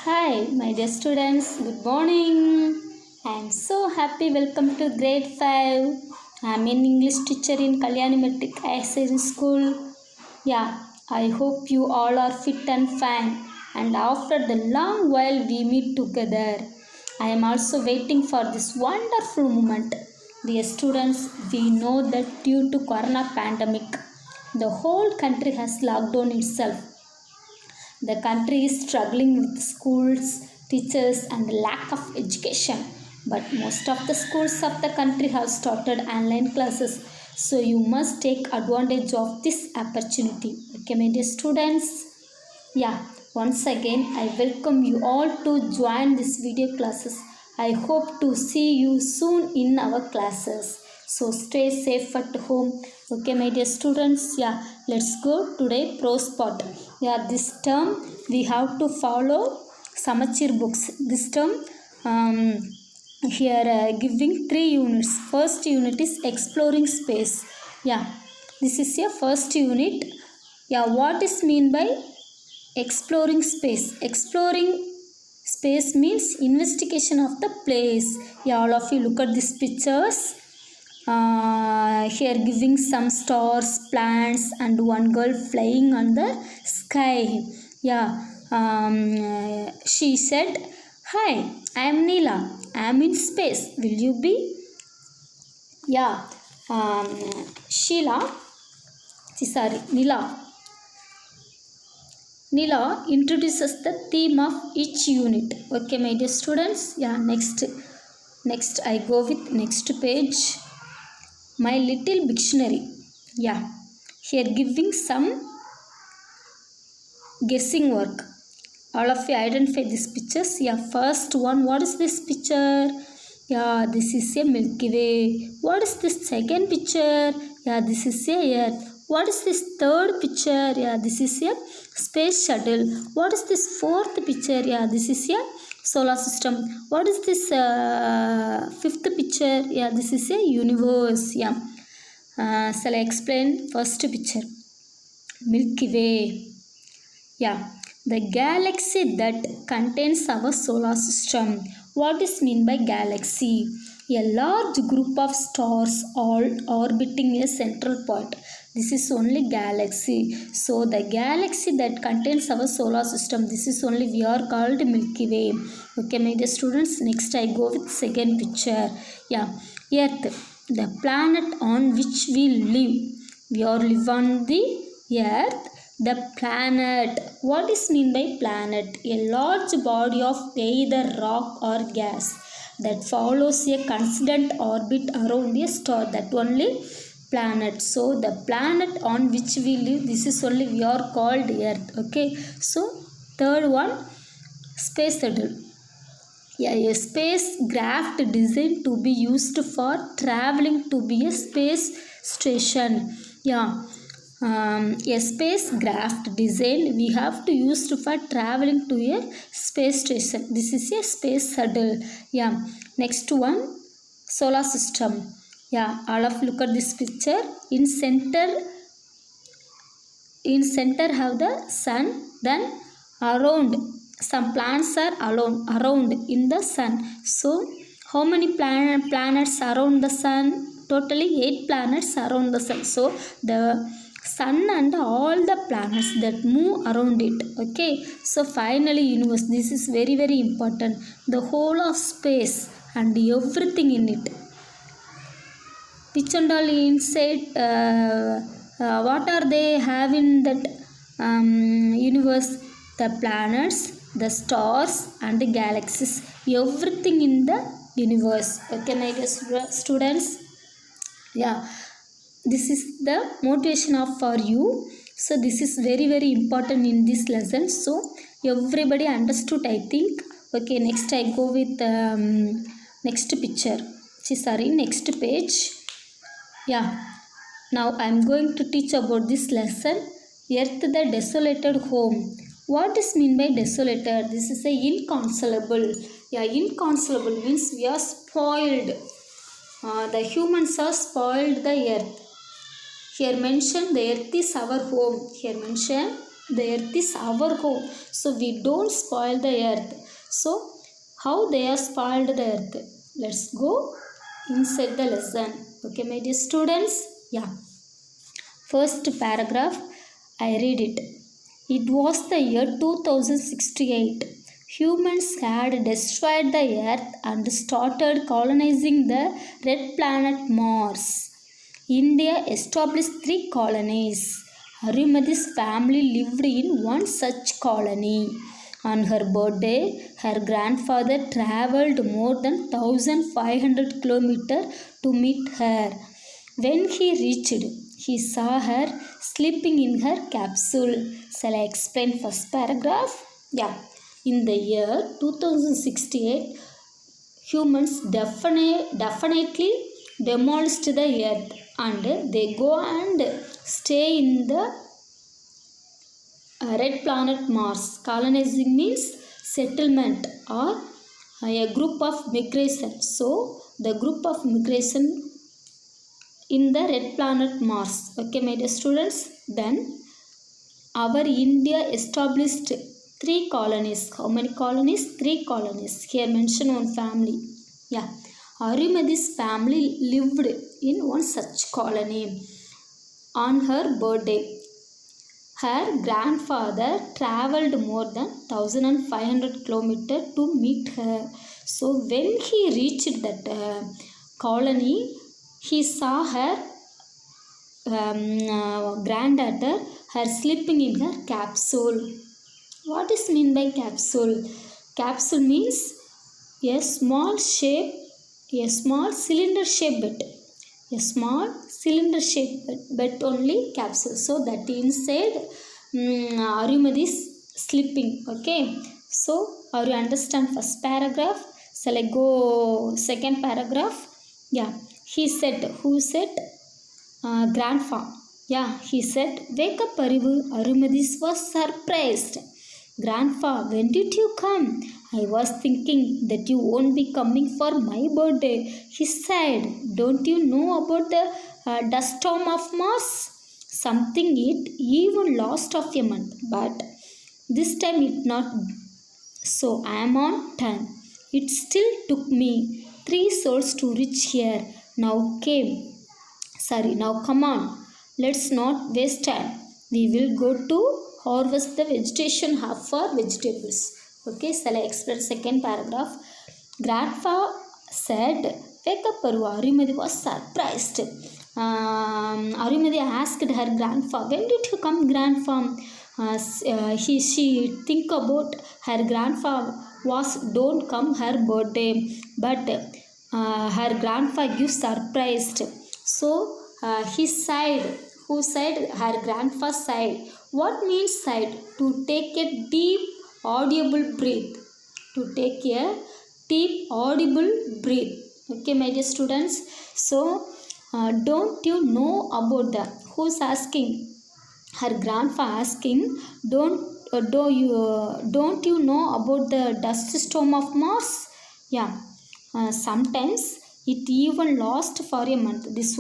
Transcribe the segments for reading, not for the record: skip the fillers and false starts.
Hi, my dear students. Good morning. I am so happy. Welcome to grade 5. I am an English teacher in Kalyani Metric Higher School. Yeah, I hope you all are fit and fine. And after the long while we meet together, I am also waiting for this wonderful moment. Dear students, we know that due to corona pandemic, the whole country has locked down itself. The country is struggling with schools, teachers, and lack of education. But most of the schools of the country have started online classes. So you must take advantage of this opportunity. Okay, my dear students. Yeah, once again, I welcome you all to join this video classes. I hope to see you soon in our classes. So stay safe at home. Okay, my dear students. Yeah, let's go today prose part. Yeah, this term we have to follow Samachir books. This term here giving 3 units. First unit is exploring space. Yeah, this is your first unit. Yeah, what is mean by exploring space means investigation of the place. Yeah, all of you look at these pictures. Here giving some stars, plants, and one girl flying on the sky. Yeah, she said, "Hi, I am Neela. I am in space. Will you be?" Yeah, Sheila. Sorry, Nila introduces the theme of each unit. Okay, my dear students. Yeah, next I go with next page. My little dictionary. Yeah, here giving some guessing work. All of you identify these pictures. Yeah, first one. What is this picture? Yeah, this is a Milky Way. What is this second picture? Yeah, this is a Earth. What is this third picture? Yeah, this is a space shuttle. What is this fourth picture? Yeah, this is a solar system. What is this fifth picture? Yeah, this is a universe. Yeah. Shall I explain first picture? Milky Way. Yeah, the galaxy that contains our solar system. What is mean by galaxy? A large group of stars all orbiting a central point. This is only galaxy. So the galaxy that contains our solar system, this is only we are called Milky Way. Okay, my dear students, next I go with second picture. Yeah, Earth, the planet on which we live. We all live on the Earth. The planet. What is mean by planet? A large body of either rock or gas that follows a constant orbit around a star. That only planet. So the planet on which we live, this is only we are called Earth. Okay. So third one, space shuttle. Yeah, a spacecraft designed to be used for traveling to be a space station. Yeah, a spacecraft design we have to use for traveling to a space station. This is a space shuttle. Yeah, next one, solar system. Yeah, all of look at this picture. In center have the sun, then around some planets are alone around in the sun. So how many planets around the sun? Totally 8 planets around the sun. So the sun and all the planets that move around it. Okay, so finally universe. This is very very important. The whole of space and everything in it, which and all inside what are they have in that universe? The planets, the stars, and the galaxies, everything in the universe. Okay, my dear students. Yeah, this is the motivation of for you. So this is very very important in this lesson. So everybody understood, I think. Okay, next I go with next picture. Sorry, next page. Yeah, now I am going to teach about this lesson. Earth, the desolated home. What is mean by desolated? This is a inconsolable. Yeah, inconsolable means we are spoiled. The humans are spoiled the earth. Here mention the earth is our home. Here mention The earth is our home. So we don't spoil the earth. So how they are spoiled the earth? Let's go inside the lesson. Okay, my dear students. Yeah. First paragraph, I read it. It was the year 2068. Humans had destroyed the earth and started colonizing the red planet Mars. India established 3 colonies. Arumati's family lived in one such colony. On her birthday, her grandfather travelled more than 1500 kilometers to meet her. When he reached, he saw her sleeping in her capsule. Shall I explain first paragraph? Yeah. In the year 2068, humans definitely demolished the earth and they go and stay in the red planet Mars. Colonizing means settlement or a group of migration. So the group of migration in the red planet Mars. Okay, my dear students. Then our India established 3 colonies. How many colonies? 3 colonies. Here mention one family. Yeah. Arumati's family lived in one such colony. On her birthday, her grandfather travelled more than 1500 kilometers to meet her. So when he reached that colony, he saw her granddaughter, her sleeping in her capsule. What is mean by capsule? Capsule means a small cylinder shaped bed. A small cylinder shaped bed only capsule. So that inside Arumati is sleeping. Okay. So are you understand first paragraph? Shall I go second paragraph? Yeah. He said, who said? Grandpa. Yeah, he said, wake up, Arivu. Arumati was surprised. Grandpa, when did you come? I was thinking that you won't be coming for my birthday. He said, don't you know about the dust storm of Mars? Something it even lost of a month, but this time it not. So I am on time. It still took me 3 souls to reach here. Now come on. Let's not waste time. We will go to harvest the vegetation half for vegetables. Okay, shall I explain second paragraph? Grandpa said, wake up, Paru. Arumati was surprised. Arumati asked her grandpa, when did you come, grandpa? She think about her grandpa was don't come her birthday, but her grandpa gives surprised. So he sighed. Who sighed? Her grandpa sighed. What means sighed? To take a deep audible breath. To take a deep audible breath. Okay, my dear students. So don't you know about the? Who's asking? Her grandpa asking. Don't you know about the dust storm of Mars? Yeah. Sometimes it even lost for a month. This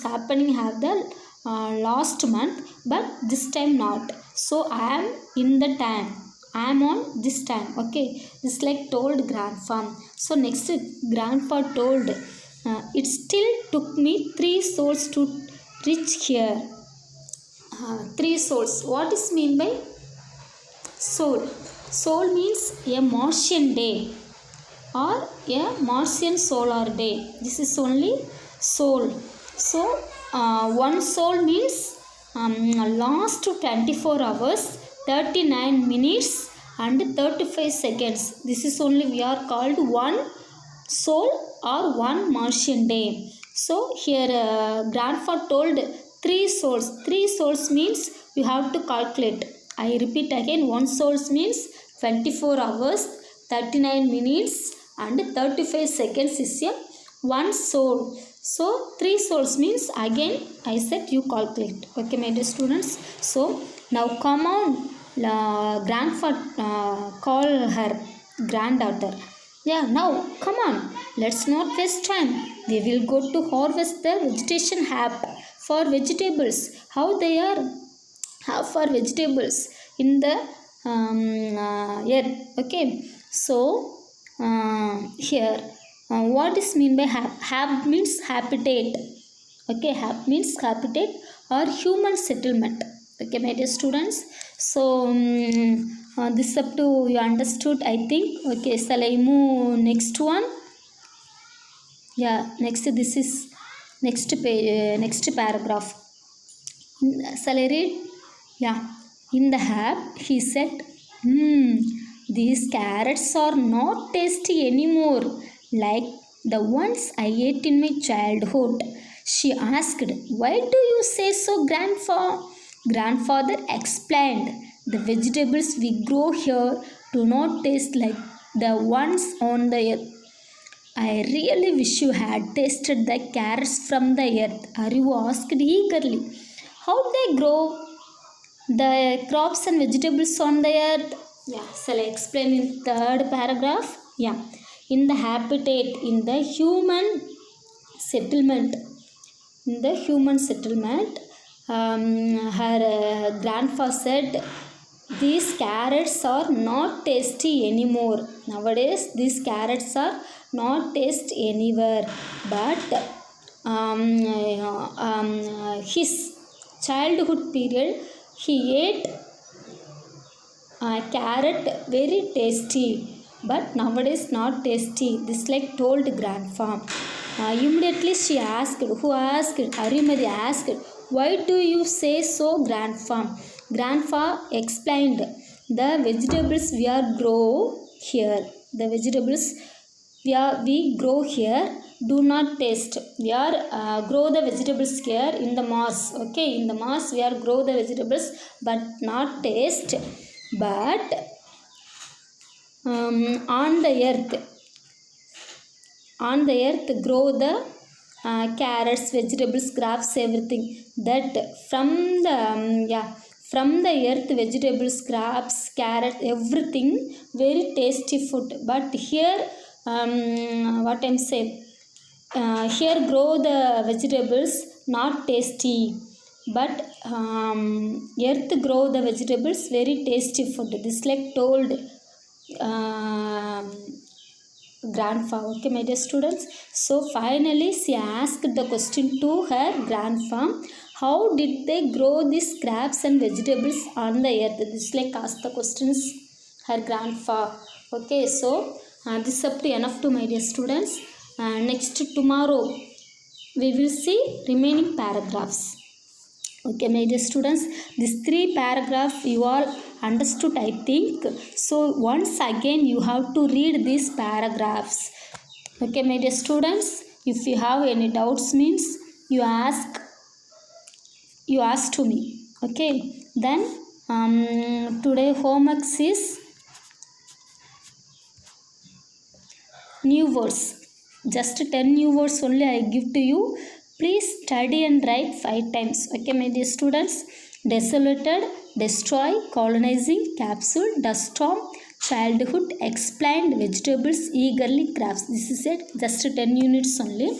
happening have the last month, but this time not. So I am in the time. I am on this time. Okay, this like told grandpa. So next grandpa told, it still took me 3 souls to reach here. 3 souls. What is mean by soul? Soul means a Martian day or a Martian solar day. This is only soul. So one soul means last 24 hours, 39 minutes and 35 seconds. This is only we are called one soul or one Martian day. So here grandpa told 3 souls. 3 souls means you have to calculate. I repeat again, one souls means 24 hours, 39 minutes and 35 seconds is a one soul. So 3 souls means again I said you calculate. Okay, my dear students. So now come on, grandpa call her granddaughter. Yeah, now come on. Let's not waste time. We will go to harvest the vegetation app for vegetables. How they are? How for vegetables? in the earth. Okay, so here what is mean by hab means habitat. Okay, hab means habitat or human settlement. Okay, my dear students, so this up to you understood, I think. Okay, shall I move next one? Yeah, next, this is next page, next paragraph. Shall I read? Yeah. In the hab, he said, these carrots are not tasty anymore, like the ones I ate in my childhood. She asked, why do you say so, Grandfather explained, the vegetables we grow here do not taste like the ones on the earth. I really wish you had tasted the carrots from the earth, Arivu asked eagerly. How they grow the crops and vegetables on the earth? Yeah, shall I explain in third paragraph? Yeah, in the habitat, in the human settlement. In the human settlement, her grandfather said, these carrots are not tasty anymore. Nowadays, these carrots are not tasty anywhere. But his childhood period, he ate carrot very tasty, but nowadays not tasty. This like told grandpa. Immediately she asked, who asked? Arimadi asked, why do you say so, grandpa? Grandpa explained, the vegetables we are grow here. The vegetables we grow here do not taste. We are grow the vegetables here in the Mars. Okay, in the Mars we are grow the vegetables but not taste. But on the earth grow the carrots, vegetables, crops, everything. That from the from the earth, vegetables, crops, carrots, everything very tasty food. But here, what I'm saying, here grow the vegetables not tasty. But earth grow the vegetables very tasty food. This like told grandpa. Okay, my dear students, so finally she asked the question to her grandpa, how did they grow these crops and vegetables on the earth? This like asked the questions her grandpa. Okay, so this up to enough to my dear students. Next tomorrow we will see remaining paragraphs. Okay, my dear students, these 3 paragraphs you all understood, I think. So once again you have to read these paragraphs. Okay, my dear students, if you have any doubts means you ask to me. Okay, then today homework is new words. Just 10 new words only I give to you. Please study and write 5 times. Okay, my dear students. Desolated, destroy, colonizing, capsule, dust storm, childhood, explained, vegetables, eagerly, crafts. This is it. Just 10 units only.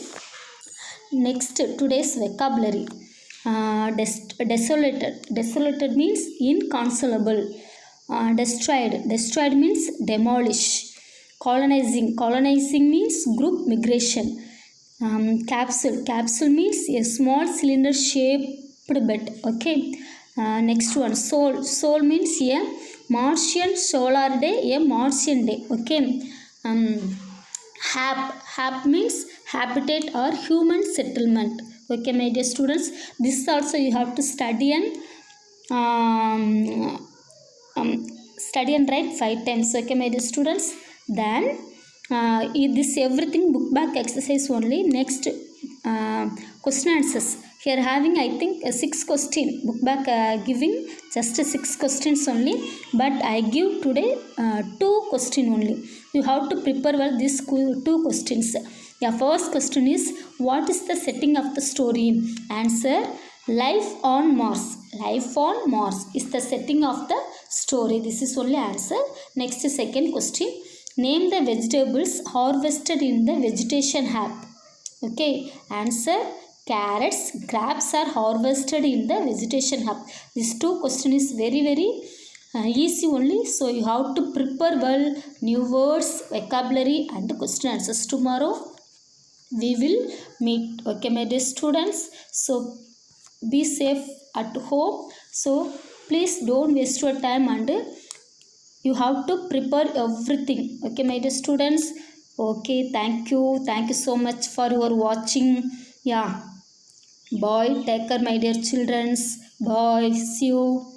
Next, today's vocabulary. Desolated. Desolated means inconsolable. Destroyed means demolish. Colonizing means group migration. Capsule means a small cylinder shaped bed. Okay, next one, soul means a Martian solar day, a Martian day. Okay, hab means habitat or human settlement. Okay, my dear students, this also you have to study and write 5 times. Okay, my dear students. Then this everything book back exercise only. Next question answers. Here having I think 6 question book back giving just 6 questions only. But I give today 2 question only. You have to prepare well these 2 questions. Yeah, first question is, what is the setting of the story? Answer, life on Mars. Life on Mars is the setting of the story. This is only answer. Next second question. Name the vegetables harvested in the vegetation hab. Okay, answer, carrots, crabs are harvested in the vegetation hub. This 2 question is very easy only. So you have to prepare well, new words, vocabulary and question answers. Tomorrow we will meet. Okay, my dear students. So be safe at home. So please don't waste your time and you have to prepare everything. Okay, my dear students. Okay, thank you so much for your watching. Yeah, bye, take care my dear childrens. Bye, see you.